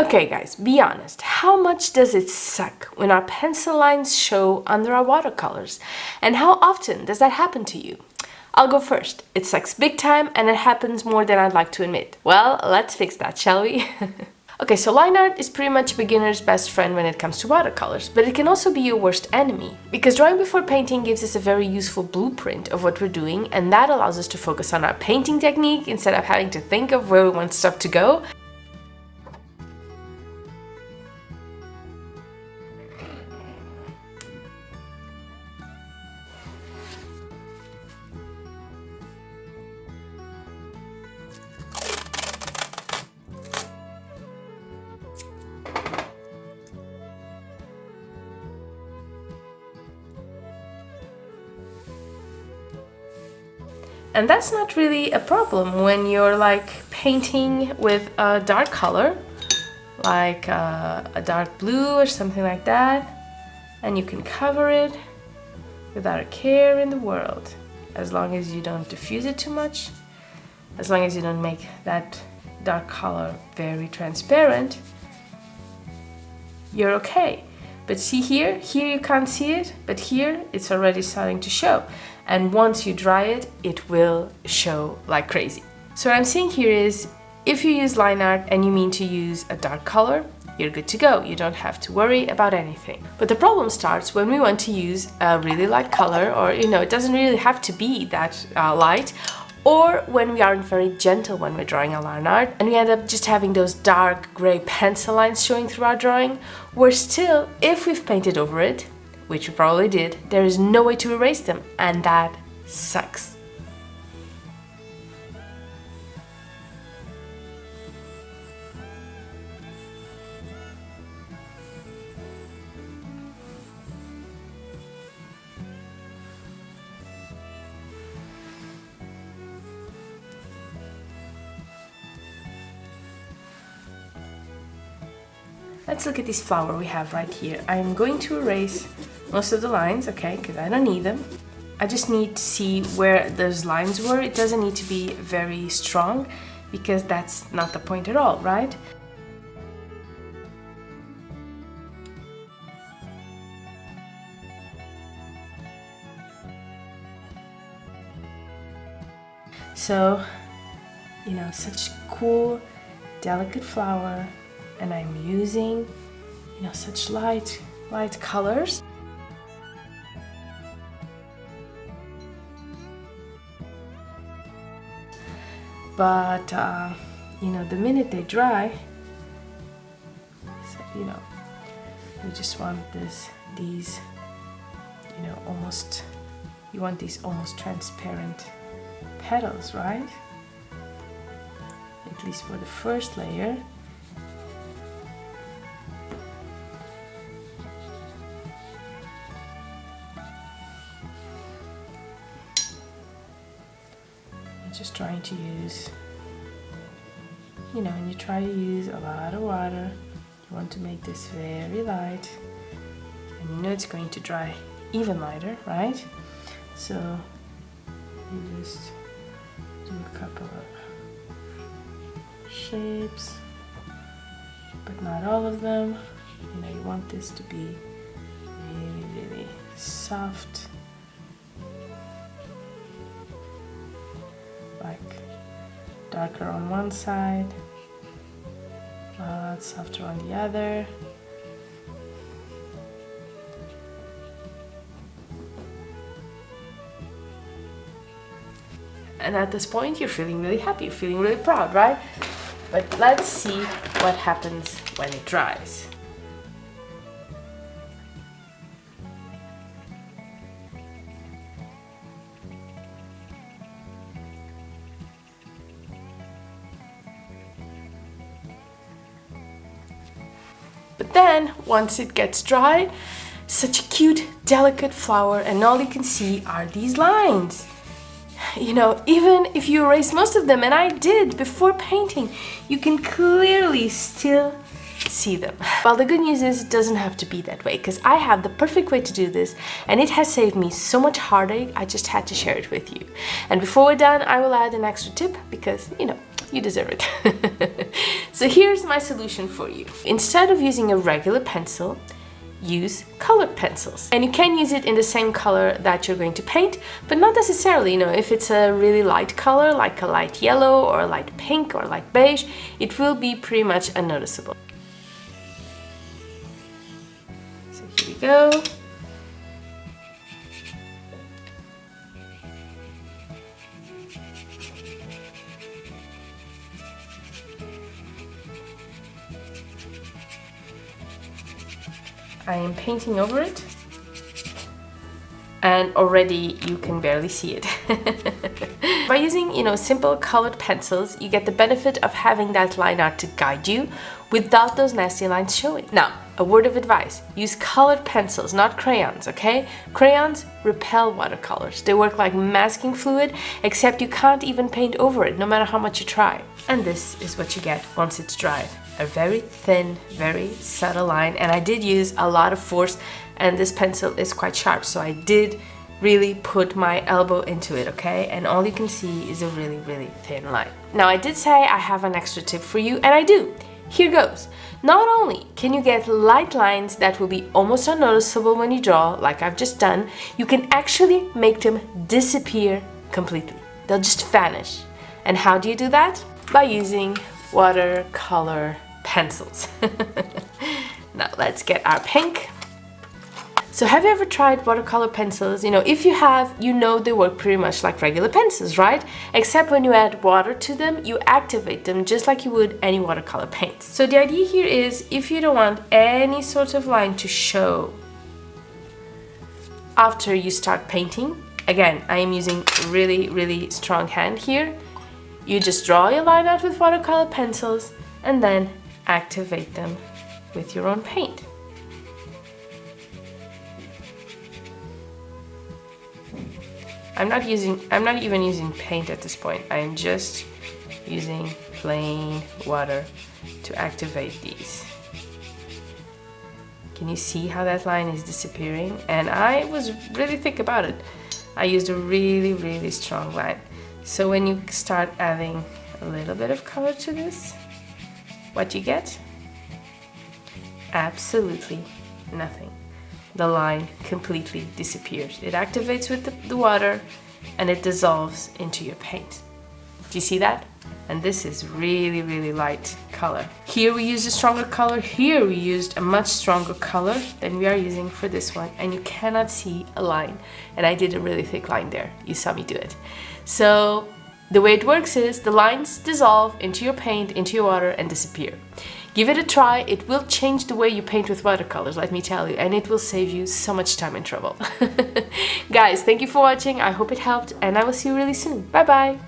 Okay guys, be honest, how much does it suck when our pencil lines show under our watercolors? And how often does that happen to you? I'll go first. It sucks big time and it happens more than I'd like to admit. Well, let's fix that, shall we? Okay, so line art is pretty much a beginner's best friend when it comes to watercolors, but it can also be your worst enemy. Because drawing before painting gives us a very useful blueprint of what we're doing, and that allows us to focus on our painting technique instead of having to think of where we want stuff to go. And that's not really a problem when you're like painting with a dark color, like a dark blue or something like that, and you can cover it without a care in the world, as long as you don't diffuse it too much, as long as you don't make that dark color very transparent, you're okay. But see here you can't see it, but here it's already starting to show. And once you dry it, it will show like crazy. So what I'm saying here is, if you use line art and you mean to use a dark color, you're good to go. You don't have to worry about anything. But the problem starts when we want to use a really light color, or it doesn't really have to be that light, or when we aren't very gentle when we're drawing a line art and we end up just having those dark gray pencil lines showing through our drawing, where still, if we've painted over it, which we probably did, there is no way to erase them, and that sucks. Let's look at this flower we have right here. I'm going to erase most of the lines, okay, because I don't need them. I just need to see where those lines were. It doesn't need to be very strong, because that's not the point at all, right? So, such cool, delicate flower. And I'm using, such light colors. But, the minute they dry, so, we just want these, you want these almost transparent petals, right? At least for the first layer. Just trying to use, when you try to use a lot of water, you want to make this very light, and it's going to dry even lighter, right? So you just do a couple of shapes, but not all of them. You want this to be really, really soft. Like darker on one side, a lot softer on the other. And at this point, you're feeling really happy, you're feeling really proud, right? But let's see what happens when it dries. But then, once it gets dry, such a cute, delicate flower, and all you can see are these lines. Even if you erase most of them, and I did before painting, you can clearly still see them. Well, the good news is it doesn't have to be that way, because I have the perfect way to do this, and it has saved me so much heartache. I just had to share it with you. And before we're done, I will add an extra tip, because, you deserve it. So here's my solution for you. Instead of using a regular pencil, use colored pencils. And you can use it in the same color that you're going to paint, but not necessarily, if it's a really light color, like a light yellow or a light pink or light beige, it will be pretty much unnoticeable. So here we go. I am painting over it, and already you can barely see it. By using, simple colored pencils, you get the benefit of having that line art to guide you without those nasty lines showing. Now, a word of advice, use colored pencils, not crayons, okay? Crayons repel watercolors. They work like masking fluid, except you can't even paint over it, no matter how much you try. And this is what you get once it's dry. A very thin, very subtle line, and I did use a lot of force, and this pencil is quite sharp, so I did really put my elbow into it, okay? And all you can see is a really, really thin line. Now, I did say I have an extra tip for you, and I do. Here goes. Not only can you get light lines that will be almost unnoticeable when you draw, like I've just done, you can actually make them disappear completely. They'll just vanish. And how do you do that? By using watercolor pencils. Now let's get our pink. So have you ever tried watercolor pencils? If you have, they work pretty much like regular pencils, right? Except when you add water to them, you activate them just like you would any watercolor paint. So the idea here is, if you don't want any sort of line to show after you start painting, again, I am using really, really strong hand here. You just draw your line out with watercolor pencils and then activate them with your own paint. I'm not even using paint at this point. I am just using plain water to activate these. Can you see how that line is disappearing? And I was really thick about it. I used a really, really strong line. So when you start adding a little bit of color to this, what you get? Absolutely nothing. The line completely disappears. It activates with the water and it dissolves into your paint. Do you see that? And this is really, really light color. Here we used a stronger color. Here we used a much stronger color than we are using for this one. And you cannot see a line. And I did a really thick line there. You saw me do it. So the way it works is the lines dissolve into your paint, into your water, and disappear. Give it a try. It will change the way you paint with watercolors, let me tell you, and it will save you so much time and trouble. Guys, thank you for watching. I hope it helped, and I will see you really soon. Bye bye.